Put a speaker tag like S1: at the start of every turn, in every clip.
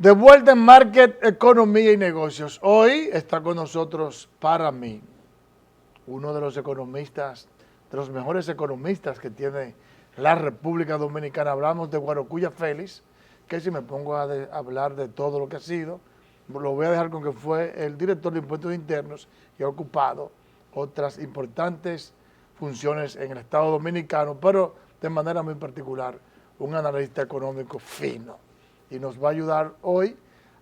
S1: De vuelta en Market, Economía y Negocios. Hoy está con nosotros, para mí, uno de los economistas, de los mejores economistas que tiene la República Dominicana. Hablamos de Guarocuya Félix, que si me pongo a hablar de todo lo que ha sido, lo voy a dejar con que fue el director de Impuestos Internos y ha ocupado otras importantes funciones en el Estado Dominicano, pero de manera muy particular, un analista económico fino. Y nos va a ayudar hoy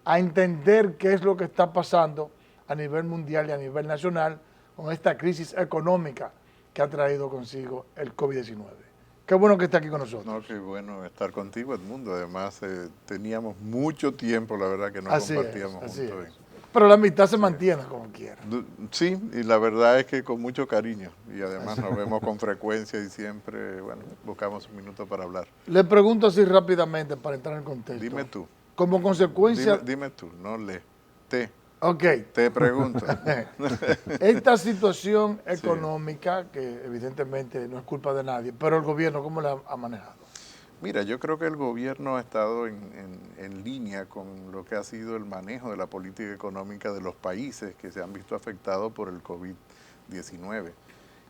S1: a entender qué es lo que está pasando a nivel mundial y a nivel nacional con esta crisis económica que ha traído consigo el COVID-19. Qué bueno que esté aquí con nosotros.
S2: No, qué bueno estar contigo, Edmundo. Además, teníamos mucho tiempo, la verdad, que no
S1: Así
S2: compartíamos
S1: es, así
S2: juntos.
S1: es. Pero la amistad se mantiene como quiera.
S2: Sí, y la verdad es que con mucho cariño. Y además nos vemos con frecuencia y siempre, bueno, buscamos un minuto para hablar.
S1: Le pregunto así rápidamente para entrar en contexto.
S2: Dime tú.
S1: Como consecuencia...
S2: Dime tú, no le.
S1: Ok.
S2: Te pregunto.
S1: Esta situación económica, que evidentemente no es culpa de nadie, pero el gobierno, ¿cómo la ha manejado?
S2: Mira, yo creo que el gobierno ha estado en línea con lo que ha sido el manejo de la política económica de los países que se han visto afectados por el COVID-19.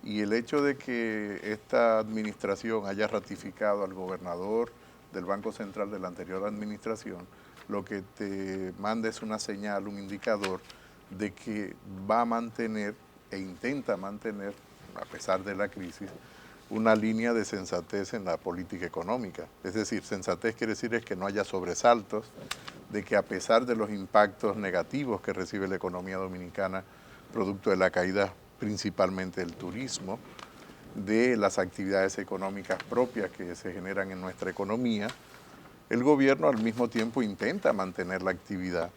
S2: Y el hecho de que esta administración haya ratificado al gobernador del Banco Central de la anterior administración, lo que te manda es una señal, un indicador de que va a mantener e intenta mantener, a pesar de la crisis, una línea de sensatez en la política económica. Es decir, sensatez quiere decir es que no haya sobresaltos, de que a pesar de los impactos negativos que recibe la economía dominicana, producto de la caída principalmente del turismo, de las actividades económicas propias que se generan en nuestra economía, el gobierno al mismo tiempo intenta mantener la actividad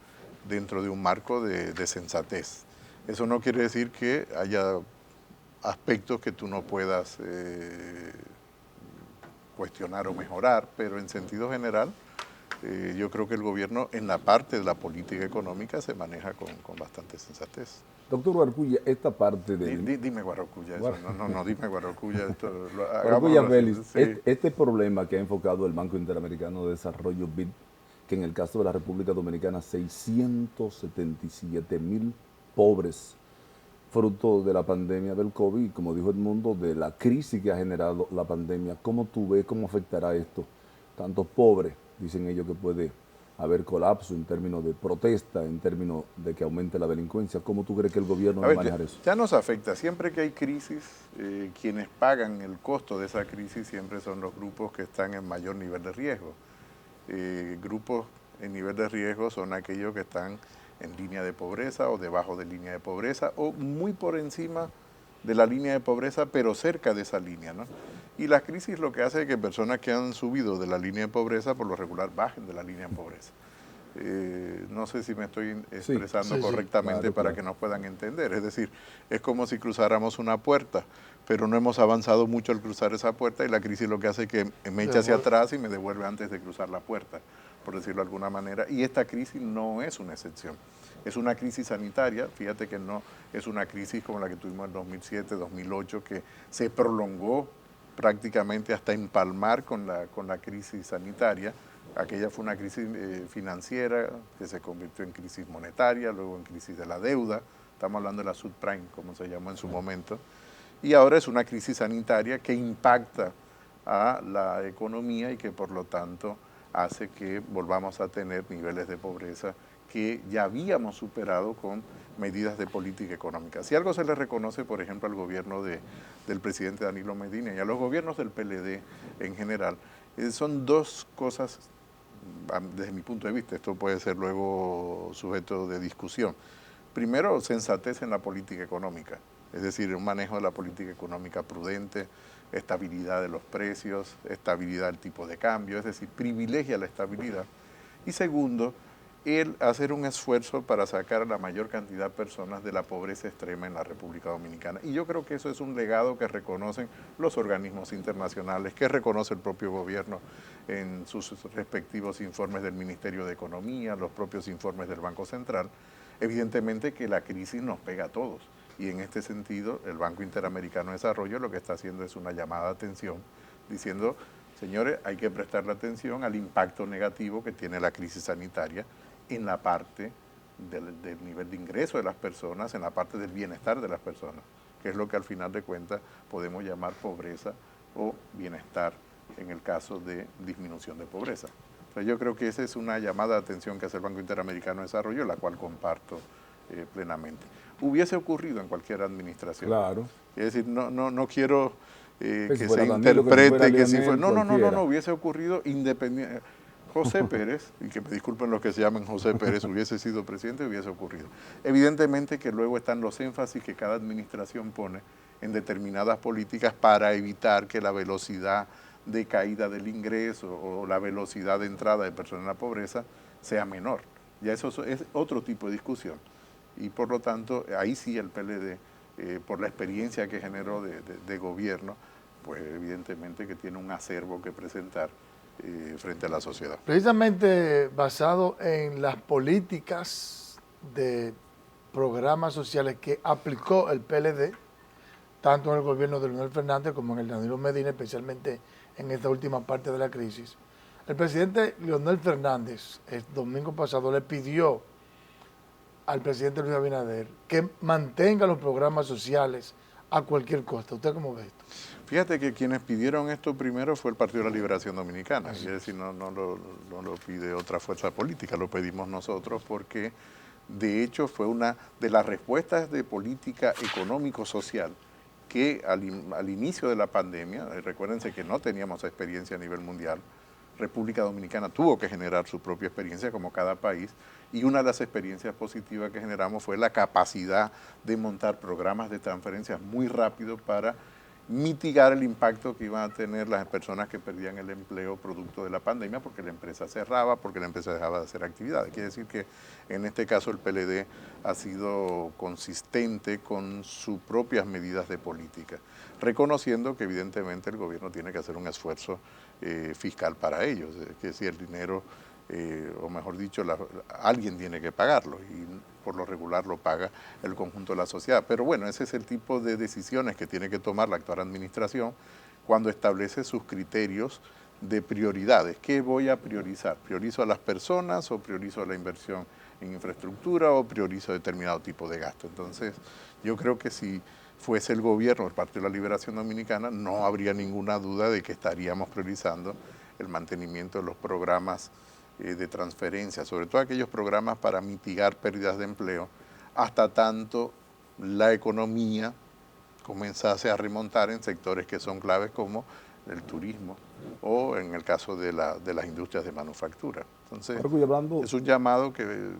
S2: dentro de un marco de sensatez. Eso no quiere decir que haya aspectos que tú no puedas cuestionar o mejorar, pero en sentido general, yo creo que el gobierno en la parte de la política económica se maneja con bastante sensatez.
S3: Doctor Guarocuya, esta parte del...
S2: Dime Guarocuya, eso, no, dime Guarocuya,
S3: Guarocuya
S2: hagámoslo
S3: Félix,
S2: así. Sí.
S3: este problema que ha enfocado el Banco Interamericano de Desarrollo, BID, que en el caso de la República Dominicana, 677,000 pobres, fruto de la pandemia del COVID, como dijo Edmundo, de la crisis que ha generado la pandemia. ¿Cómo tú ves, cómo afectará esto? Tantos pobres, dicen ellos que puede haber colapso en términos de protesta, en términos de que aumente la delincuencia. ¿Cómo tú crees que el gobierno va a manejar eso?
S2: Ya nos afecta. Siempre que hay crisis, quienes pagan el costo de esa crisis siempre son los grupos que están en mayor nivel de riesgo. Grupos en nivel de riesgo son aquellos que están en línea de pobreza o debajo de línea de pobreza o muy por encima de la línea de pobreza, pero cerca de esa línea, ¿no? Y la crisis lo que hace es que personas que han subido de la línea de pobreza, por lo regular, bajen de la línea de pobreza. No sé si me estoy expresando correctamente claro, para que nos puedan entender. Es decir, es como si cruzáramos una puerta, pero no hemos avanzado mucho al cruzar esa puerta y la crisis lo que hace es que me echa hacia atrás y me devuelve antes de cruzar la puerta, por decirlo de alguna manera. Y esta crisis no es una excepción. Es una crisis sanitaria, fíjate que no es una crisis como la que tuvimos en 2007, 2008, que se prolongó prácticamente hasta empalmar con la crisis sanitaria. Aquella fue una crisis financiera que se convirtió en crisis monetaria, luego en crisis de la deuda, estamos hablando de la subprime, como se llamó en su momento, y ahora es una crisis sanitaria que impacta a la economía y que por lo tanto hace que volvamos a tener niveles de pobreza que ya habíamos superado con medidas de política económica. Si algo se le reconoce, por ejemplo, al gobierno del presidente Danilo Medina y a los gobiernos del PLD en general, son dos cosas, desde mi punto de vista, esto puede ser luego sujeto de discusión. Primero, sensatez en la política económica, es decir, un manejo de la política económica prudente, estabilidad de los precios, estabilidad del tipo de cambio, es decir, privilegia la estabilidad. Y segundo, el hacer un esfuerzo para sacar a la mayor cantidad de personas de la pobreza extrema en la República Dominicana. Y yo creo que eso es un legado que reconocen los organismos internacionales, que reconoce el propio gobierno en sus respectivos informes del Ministerio de Economía, los propios informes del Banco Central. Evidentemente que la crisis nos pega a todos. Y en este sentido, el Banco Interamericano de Desarrollo lo que está haciendo es una llamada de atención, diciendo, señores, hay que prestarle atención al impacto negativo que tiene la crisis sanitaria en la parte del nivel de ingreso de las personas, en la parte del bienestar de las personas, que es lo que al final de cuentas podemos llamar pobreza o bienestar en el caso de disminución de pobreza. Entonces yo creo que esa es una llamada de atención que hace el Banco Interamericano de Desarrollo, la cual comparto plenamente. Hubiese ocurrido en cualquier administración.
S3: Claro.
S2: Es decir, no quiero que
S3: si fuera
S2: se
S3: Danilo, que si fuera
S2: interprete que si
S3: Leonel,
S2: fue...
S3: cualquiera.
S2: No, hubiese ocurrido independiente. José Pérez, y que me disculpen los que se llamen José Pérez, hubiese sido presidente, hubiese ocurrido. Evidentemente que luego están los énfasis que cada administración pone en determinadas políticas para evitar que la velocidad de caída del ingreso o la velocidad de entrada de personas en la pobreza sea menor. Ya eso es otro tipo de discusión. Y por lo tanto, ahí sí el PLD, por la experiencia que generó de gobierno, pues evidentemente que tiene un acervo que presentar frente a la sociedad.
S1: Precisamente basado en las políticas de programas sociales que aplicó el PLD, tanto en el gobierno de Leonel Fernández como en el de Danilo Medina, especialmente en esta última parte de la crisis. El presidente Leonel Fernández el domingo pasado le pidió al presidente Luis Abinader que mantenga los programas sociales a cualquier costo. ¿Usted cómo ve esto?
S2: Fíjate que quienes pidieron esto primero fue el Partido de la Liberación Dominicana, es decir, no lo pide otra fuerza política, lo pedimos nosotros porque de hecho fue una de las respuestas de política económico-social que al inicio de la pandemia, recuérdense que no teníamos experiencia a nivel mundial, República Dominicana tuvo que generar su propia experiencia como cada país y una de las experiencias positivas que generamos fue la capacidad de montar programas de transferencias muy rápido para mitigar el impacto que iban a tener las personas que perdían el empleo producto de la pandemia porque la empresa cerraba, porque la empresa dejaba de hacer actividades. Quiere decir que en este caso el PLD ha sido consistente con sus propias medidas de política, reconociendo que evidentemente el gobierno tiene que hacer un esfuerzo fiscal para ellos, que si el dinero, o mejor dicho, alguien tiene que pagarlo y por lo regular lo paga el conjunto de la sociedad. Pero bueno, ese es el tipo de decisiones que tiene que tomar la actual administración cuando establece sus criterios de prioridades. ¿Qué voy a priorizar? ¿Priorizo a las personas o priorizo la inversión en infraestructura o priorizo determinado tipo de gasto? Entonces, yo creo que si fuese el gobierno del Partido de la Liberación Dominicana, no habría ninguna duda de que estaríamos priorizando el mantenimiento de los programas de transferencia, sobre todo aquellos programas para mitigar pérdidas de empleo, hasta tanto la economía comenzase a remontar en sectores que son claves como el turismo o en el caso de las industrias de manufactura. Entonces, es un llamado que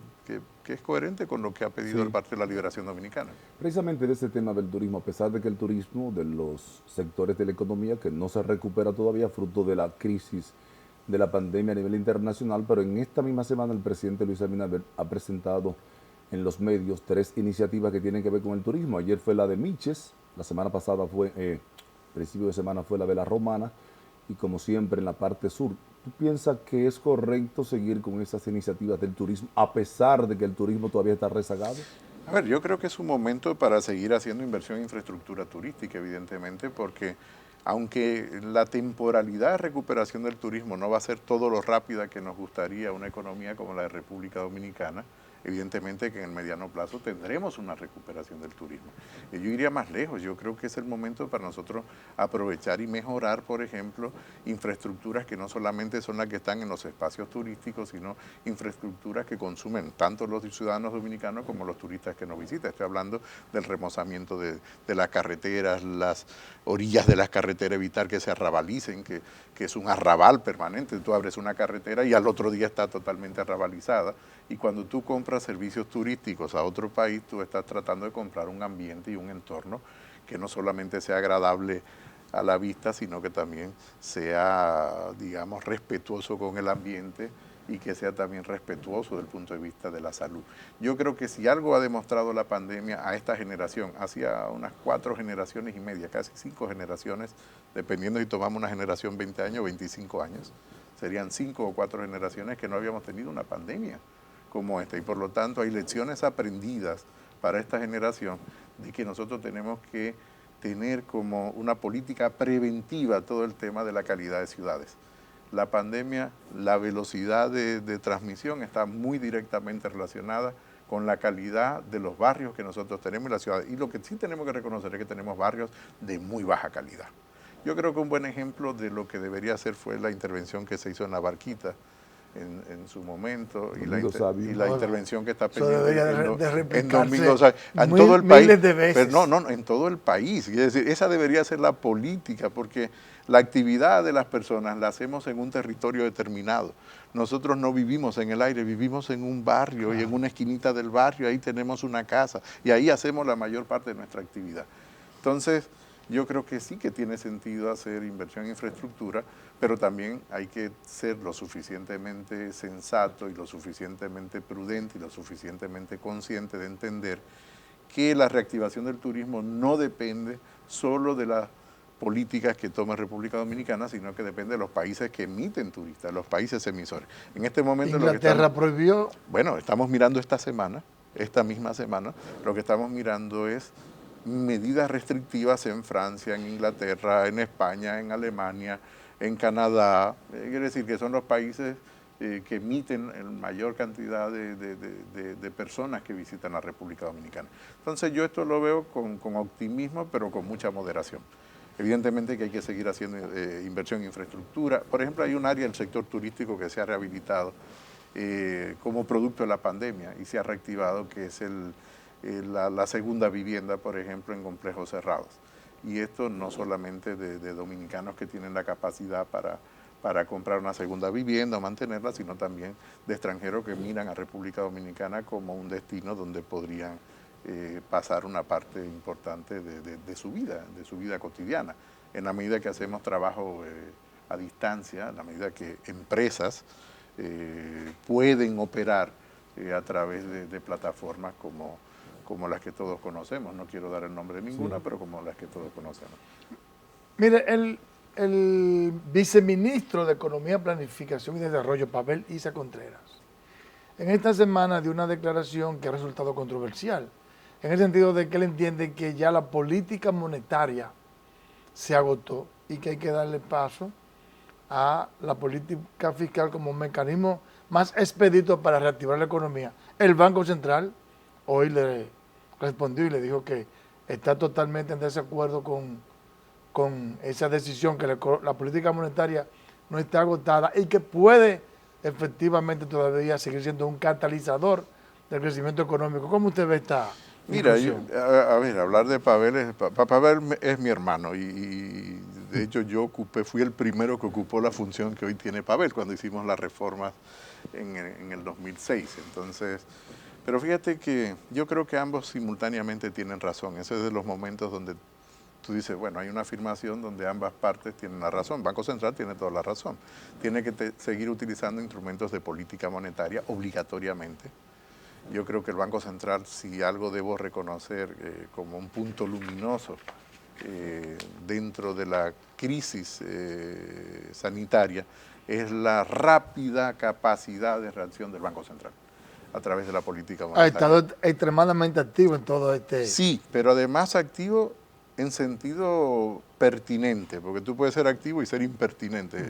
S2: es coherente con lo que ha pedido el Partido de la Liberación Dominicana.
S3: Precisamente de ese tema del turismo, a pesar de que el turismo de los sectores de la economía que no se recupera todavía fruto de la crisis de la pandemia a nivel internacional, pero en esta misma semana el presidente Luis Abinader ha presentado en los medios 3 iniciativas que tienen que ver con el turismo. Ayer fue la de Miches, la semana pasada fue, principio de semana fue la de la Romana, y como siempre en la parte sur. ¿Tú piensas que es correcto seguir con esas iniciativas del turismo, a pesar de que el turismo todavía está rezagado?
S2: A ver, yo creo que es un momento para seguir haciendo inversión en infraestructura turística, evidentemente, porque aunque la temporalidad de recuperación del turismo no va a ser todo lo rápida que nos gustaría una economía como la de República Dominicana, evidentemente que en el mediano plazo tendremos una recuperación del turismo. Y yo iría más lejos, yo creo que es el momento para nosotros aprovechar y mejorar, por ejemplo, infraestructuras que no solamente son las que están en los espacios turísticos, sino infraestructuras que consumen tanto los ciudadanos dominicanos como los turistas que nos visitan. Estoy hablando del remozamiento de las carreteras, las orillas de las carreteras, evitar que se arrabalicen, que es un arrabal permanente. Tú abres una carretera y al otro día está totalmente arrabalizada. Y cuando tú compras servicios turísticos a otro país, tú estás tratando de comprar un ambiente y un entorno que no solamente sea agradable a la vista, sino que también sea, digamos, respetuoso con el ambiente y que sea también respetuoso desde el punto de vista de la salud. Yo creo que si algo ha demostrado la pandemia a esta generación, hacia unas 4 generaciones y media, casi 5 generaciones, dependiendo si tomamos una generación 20 años o 25 años, serían 5 o 4 generaciones que no habíamos tenido una pandemia como esta, y por lo tanto hay lecciones aprendidas para esta generación de que nosotros tenemos que tener como una política preventiva todo el tema de la calidad de ciudades. la pandemia, la velocidad de transmisión está muy directamente relacionada con la calidad de los barrios que nosotros tenemos en la ciudad. Y lo que sí tenemos que reconocer es que tenemos barrios de muy baja calidad. Yo creo que un buen ejemplo de lo que debería hacer fue la intervención que se hizo en La Barquita en su momento y la intervención que está pendiente en Domingo, o sea, en todo el país,
S1: miles de veces.
S2: Pero no, en todo el país. Es decir, esa debería ser la política, porque la actividad de las personas la hacemos en un territorio determinado. Nosotros no vivimos en el aire, vivimos en un barrio y en una esquinita del barrio, ahí tenemos una casa y ahí hacemos la mayor parte de nuestra actividad. Entonces, yo creo que sí que tiene sentido hacer inversión en infraestructura, pero también hay que ser lo suficientemente sensato y lo suficientemente prudente y lo suficientemente consciente de entender que la reactivación del turismo no depende solo de las políticas que toma República Dominicana, sino que depende de los países que emiten turistas, los países emisores. En este momento
S1: Inglaterra prohibió.
S2: Bueno, estamos mirando esta misma semana, lo que estamos mirando es medidas restrictivas en Francia, en Inglaterra, en España, en Alemania, en Canadá. Quiere decir que son los países que emiten la mayor cantidad de personas que visitan la República Dominicana. Entonces yo esto lo veo con optimismo, pero con mucha moderación. Evidentemente que hay que seguir haciendo inversión en infraestructura. Por ejemplo, hay un área del sector turístico que se ha rehabilitado como producto de la pandemia y se ha reactivado, que es la segunda vivienda, por ejemplo, en complejos cerrados. Y esto no solamente de dominicanos que tienen la capacidad para comprar una segunda vivienda o mantenerla, sino también de extranjeros que miran a República Dominicana como un destino donde podrían pasar una parte importante de su vida cotidiana. En la medida que hacemos trabajo a distancia, en la medida que empresas pueden operar a través de plataformas como las que todos conocemos. No quiero dar el nombre de ninguna, sí, pero como las que todos conocemos.
S1: Mire, el viceministro de Economía, Planificación y Desarrollo, Pavel Issa Contreras, en esta semana dio una declaración que ha resultado controversial, en el sentido de que él entiende que ya la política monetaria se agotó y que hay que darle paso a la política fiscal como un mecanismo más expedito para reactivar la economía. El Banco Central hoy le respondió y le dijo que está totalmente en desacuerdo con esa decisión, que la política monetaria no está agotada y que puede efectivamente todavía seguir siendo un catalizador del crecimiento económico. ¿Cómo usted ve esta
S2: Mira, a ver, hablar de Pavel, Pavel es mi hermano y de hecho fui el primero que ocupó la función que hoy tiene Pavel cuando hicimos las reformas en el 2006. Entonces, pero fíjate que yo creo que ambos simultáneamente tienen razón. Ese es de los momentos donde tú dices, bueno, hay una afirmación donde ambas partes tienen la razón. Banco Central tiene toda la razón. Tiene que seguir utilizando instrumentos de política monetaria obligatoriamente. Yo creo que el Banco Central, si algo debo reconocer como un punto luminoso dentro de la crisis sanitaria, es la rápida capacidad de reacción del Banco Central a través de la política monetaria.
S1: Ha estado extremadamente activo en todo este...
S2: Sí, pero además activo en sentido pertinente, porque tú puedes ser activo y ser impertinente,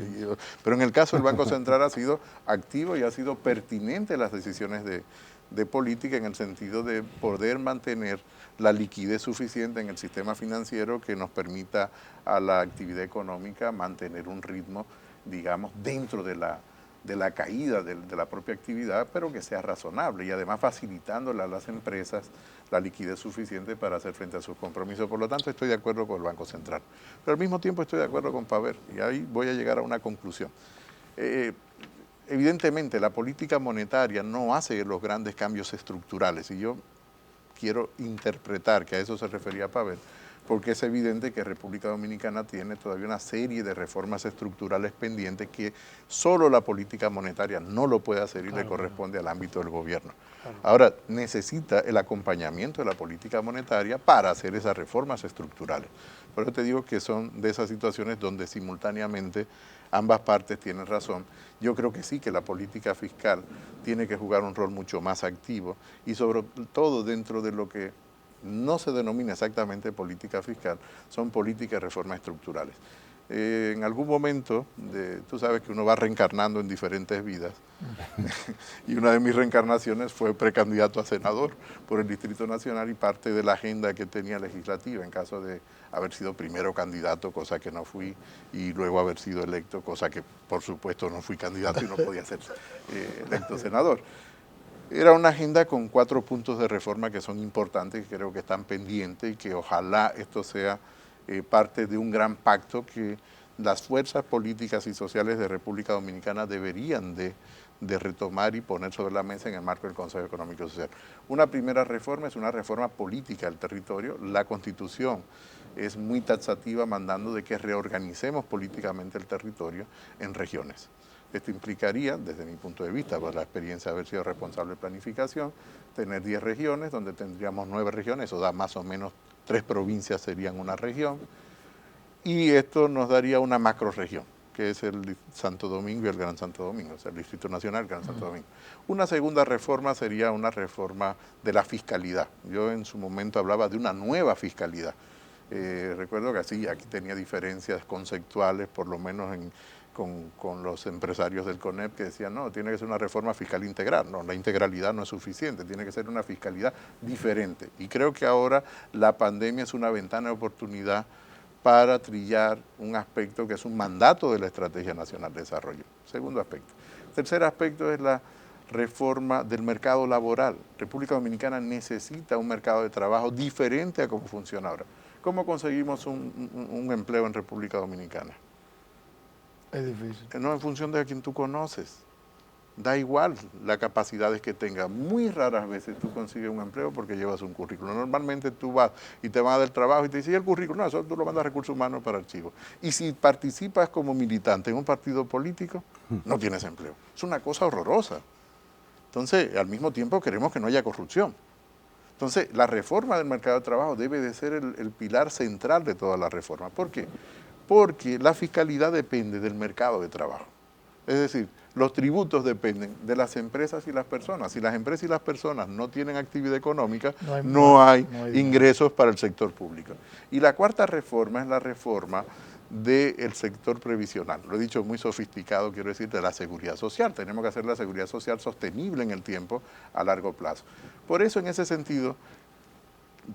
S2: pero en el caso del Banco Central ha sido activo y ha sido pertinente en las decisiones de política, en el sentido de poder mantener la liquidez suficiente en el sistema financiero que nos permita a la actividad económica mantener un ritmo, digamos, dentro de la caída de la propia actividad, pero que sea razonable y además facilitándole a las empresas la liquidez suficiente para hacer frente a sus compromisos. Por lo tanto, estoy de acuerdo con el Banco Central. Pero al mismo tiempo estoy de acuerdo con Pavel y ahí voy a llegar a una conclusión. Evidentemente, la política monetaria no hace los grandes cambios estructurales y yo quiero interpretar que a eso se refería Pavel, porque es evidente que República Dominicana tiene todavía una serie de reformas estructurales pendientes que solo la política monetaria no lo puede hacer y le corresponde al ámbito del gobierno. Ahora, necesita el acompañamiento de la política monetaria para hacer esas reformas estructurales. Por eso te digo que son de esas situaciones donde simultáneamente ambas partes tienen razón. Yo creo que sí, que la política fiscal tiene que jugar un rol mucho más activo y sobre todo dentro de lo que no se denomina exactamente política fiscal, son políticas de reformas estructurales. En algún momento, tú sabes que uno va reencarnando en diferentes vidas, y una de mis reencarnaciones fue precandidato a senador por el Distrito Nacional y parte de la agenda que tenía legislativa en caso de haber sido primero candidato, cosa que no fui, y luego haber sido electo, cosa que por supuesto no fui candidato y no podía ser electo senador. Era una agenda con 4 puntos de reforma que son importantes, que creo que están pendientes y que ojalá esto sea parte de un gran pacto que las fuerzas políticas y sociales de República Dominicana deberían de retomar y poner sobre la mesa en el marco del Consejo Económico y Social. Una primera reforma es una reforma política del territorio. La Constitución es muy taxativa mandando de que reorganicemos políticamente el territorio en regiones. Esto implicaría, desde mi punto de vista, por la experiencia de haber sido responsable de planificación, tener 10 regiones, donde tendríamos 9 regiones, eso da más o menos 3 provincias serían una región, y esto nos daría una macrorregión, que es el Santo Domingo y el Gran Santo Domingo, o sea, el Distrito Nacional y el Gran Santo Domingo. Una segunda reforma sería una reforma de la fiscalidad. Yo en su momento hablaba de una nueva fiscalidad. Recuerdo que sí, aquí tenía diferencias conceptuales, por lo menos con los empresarios del CONEP, que decían, no, tiene que ser una reforma fiscal integral. No, la integralidad no es suficiente, tiene que ser una fiscalidad diferente. Y creo que ahora la pandemia es una ventana de oportunidad para trillar un aspecto que es un mandato de la Estrategia Nacional de Desarrollo. Segundo aspecto. Tercer aspecto es la reforma del mercado laboral. República Dominicana necesita un mercado de trabajo diferente a cómo funciona ahora. ¿Cómo conseguimos un empleo en República Dominicana?
S1: Es difícil.
S2: No en función de a quien tú conoces. Da igual las capacidades que tengas. Muy raras veces tú consigues un empleo porque llevas un currículo. Normalmente tú vas y te van a dar el trabajo y te dicen, ¿y el currículo? No, eso tú lo mandas a Recursos Humanos para archivo. Y si participas como militante en un partido político, no tienes empleo. Es una cosa horrorosa. Entonces, al mismo tiempo queremos que no haya corrupción. Entonces, la reforma del mercado de trabajo debe de ser el pilar central de toda la reforma. ¿Por qué? Porque la fiscalidad depende del mercado de trabajo. Es decir, los tributos dependen de las empresas y las personas. Si las empresas y las personas no tienen actividad económica, no hay ingresos para el sector público. Y la cuarta reforma es la reforma del sector previsional. Lo he dicho muy sofisticado, quiero decir, de la seguridad social. Tenemos que hacer la seguridad social sostenible en el tiempo a largo plazo. Por eso, en ese sentido,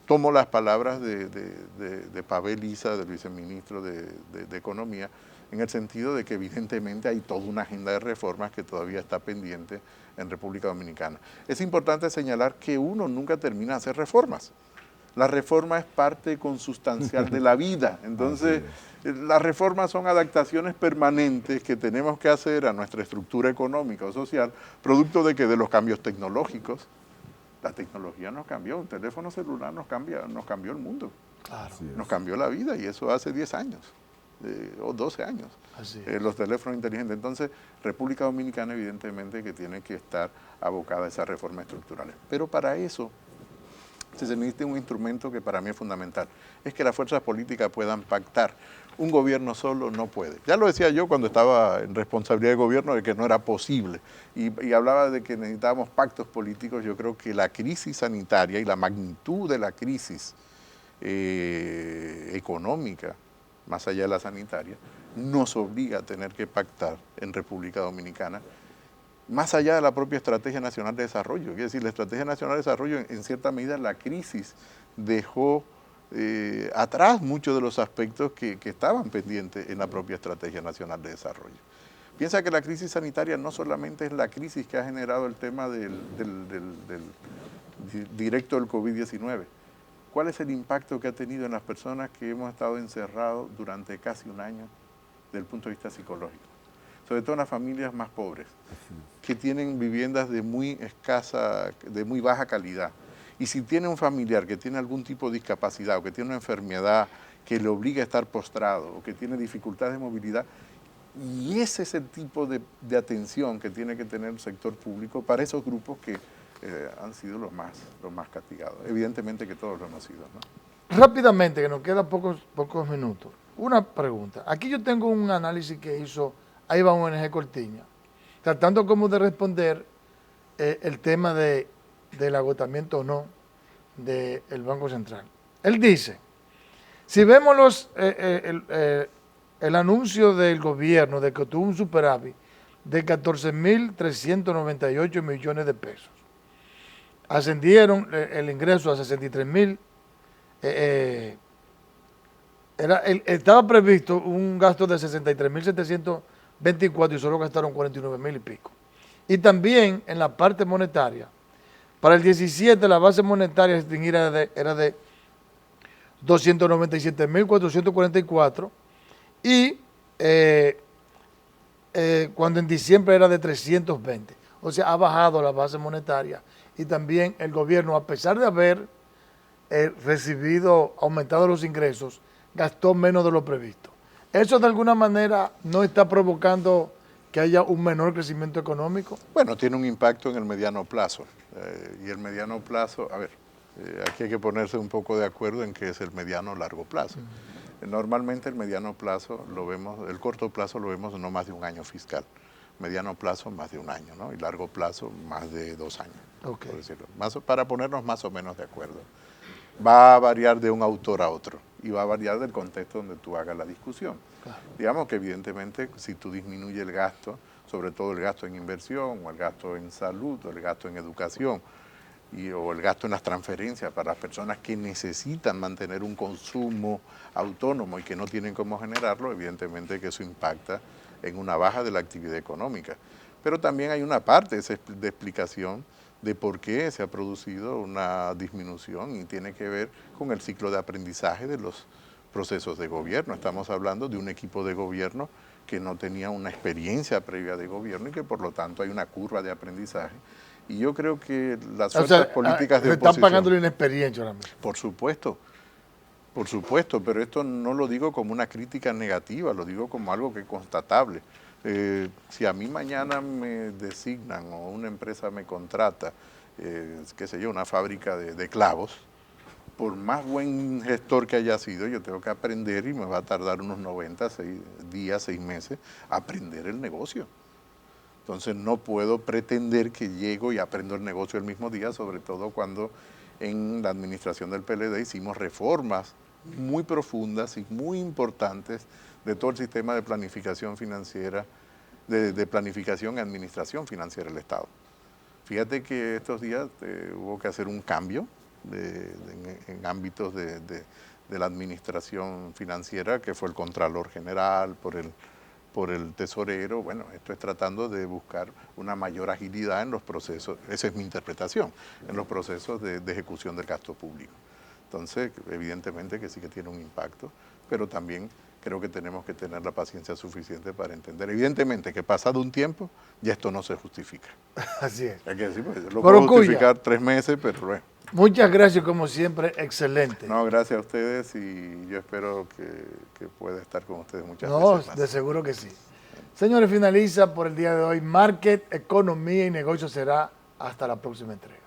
S2: tomo las palabras de Pavel Isa, del viceministro de Economía, en el sentido de que evidentemente hay toda una agenda de reformas que todavía está pendiente en República Dominicana. Es importante señalar que uno nunca termina de hacer reformas. La reforma es parte consustancial de la vida. Entonces, las reformas son adaptaciones permanentes que tenemos que hacer a nuestra estructura económica o social, producto de que de los cambios tecnológicos. La tecnología nos cambió, un teléfono celular nos cambió el mundo,
S1: Claro.
S2: nos cambió la vida, y eso hace 10 años o 12 años, los teléfonos inteligentes. Entonces, República Dominicana evidentemente que tiene que estar abocada a esas reformas estructurales. Pero para eso se necesita un instrumento que para mí es fundamental, es que las fuerzas políticas puedan pactar. Un gobierno solo no puede. Ya lo decía yo cuando estaba en responsabilidad de gobierno, de que no era posible. Y hablaba de que necesitábamos pactos políticos. Yo creo que la crisis sanitaria y la magnitud de la crisis económica, más allá de la sanitaria, nos obliga a tener que pactar en República Dominicana, más allá de la propia Estrategia Nacional de Desarrollo. Quiere decir, la Estrategia Nacional de Desarrollo, en cierta medida, la crisis dejó atrás muchos de los aspectos que estaban pendientes en la propia Estrategia Nacional de Desarrollo. Piensa que la crisis sanitaria no solamente es la crisis que ha generado el tema del directo del COVID-19. ¿Cuál es el impacto que ha tenido en las personas que hemos estado encerrados durante casi un año desde el punto de vista psicológico? Sobre todo en las familias más pobres, que tienen viviendas de muy escasa, de muy baja calidad. Y si tiene un familiar que tiene algún tipo de discapacidad o que tiene una enfermedad que le obliga a estar postrado o que tiene dificultades de movilidad, y ese es el tipo de atención que tiene que tener el sector público para esos grupos que han sido los más castigados. Evidentemente que todos lo hemos sido, ¿no?
S1: Rápidamente, que nos quedan pocos minutos. Una pregunta. Aquí yo tengo un análisis que hizo Ahí va ONG Cortiña, tratando como de responder el tema del agotamiento o no del Banco Central. Él dice, si vemos el anuncio del gobierno de que tuvo un superávit de 14.398 millones de pesos. Ascendieron el ingreso a 63.000. Estaba previsto un gasto de 63.724 y solo gastaron 49.000 y pico. Y también en la parte monetaria, para el 17 la base monetaria extinguida era de 297.444 y cuando en diciembre era de 320. O sea, ha bajado la base monetaria y también el gobierno, a pesar de haber aumentado los ingresos, gastó menos de lo previsto. Eso de alguna manera no está provocando que haya un menor crecimiento económico.
S2: Bueno, tiene un impacto en el mediano plazo. Y el mediano plazo, a ver, aquí hay que ponerse un poco de acuerdo en qué es el mediano o largo plazo. Normalmente el mediano plazo lo vemos, el corto plazo lo vemos no más de un año fiscal. Mediano plazo más de un año, ¿no? Y largo plazo más de 2 años, por decirlo. Para ponernos más o menos de acuerdo. Va a variar de un autor a otro y va a variar del contexto donde tú hagas la discusión. Claro. Digamos que evidentemente si tú disminuyes el gasto, sobre todo el gasto en inversión o el gasto en salud o el gasto en educación o el gasto en las transferencias para las personas que necesitan mantener un consumo autónomo y que no tienen cómo generarlo, evidentemente que eso impacta en una baja de la actividad económica. Pero también hay una parte de explicación de por qué se ha producido una disminución y tiene que ver con el ciclo de aprendizaje de los procesos de gobierno. Estamos hablando de un equipo de gobierno que no tenía una experiencia previa de gobierno y que por lo tanto hay una curva de aprendizaje. Y yo creo que las fuerzas políticas de oposición...
S1: están pagando la inexperiencia ahora mismo.
S2: Por supuesto, pero esto no lo digo como una crítica negativa, lo digo como algo que es constatable. Si a mí mañana me designan o una empresa me contrata, qué sé yo, una fábrica de clavos, por más buen gestor que haya sido, yo tengo que aprender y me va a tardar unos 90 días, 6 meses, aprender el negocio. Entonces no puedo pretender que llego y aprendo el negocio el mismo día, sobre todo cuando en la administración del PLD hicimos reformas muy profundas y muy importantes de todo el sistema de planificación financiera, de planificación y administración financiera del Estado. Fíjate que estos días hubo que hacer un cambio en ámbitos de la administración financiera, que fue el Contralor General, por el tesorero. Bueno, esto es tratando de buscar una mayor agilidad en los procesos, esa es mi interpretación, en los procesos de ejecución del gasto público. Entonces, evidentemente que sí que tiene un impacto, pero también creo que tenemos que tener la paciencia suficiente para entender. Evidentemente que pasado un tiempo, ya esto no se justifica.
S1: Así es.
S2: Hay que decir, pues, lo puedo justificar 3 meses, pero bueno.
S1: Muchas gracias, como siempre, excelente.
S2: No, gracias a ustedes y yo espero que pueda estar con ustedes muchas veces más.
S1: De seguro que sí. Señores, finaliza por el día de hoy Market, Economía y Negocios. Será hasta la próxima entrega.